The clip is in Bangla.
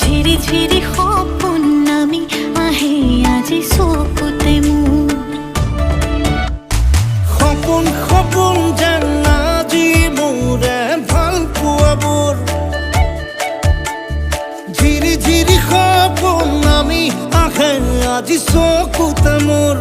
ঝিরি ঝিরি সপোন নামি আহে আজি চকুতে মোৰ সপোন সপোন যেন আজি মোৰে ভাল পোৱাবোৰ ঝিৰি ঝিৰি সপোন নামি আহে আজি চকুতে মোৰ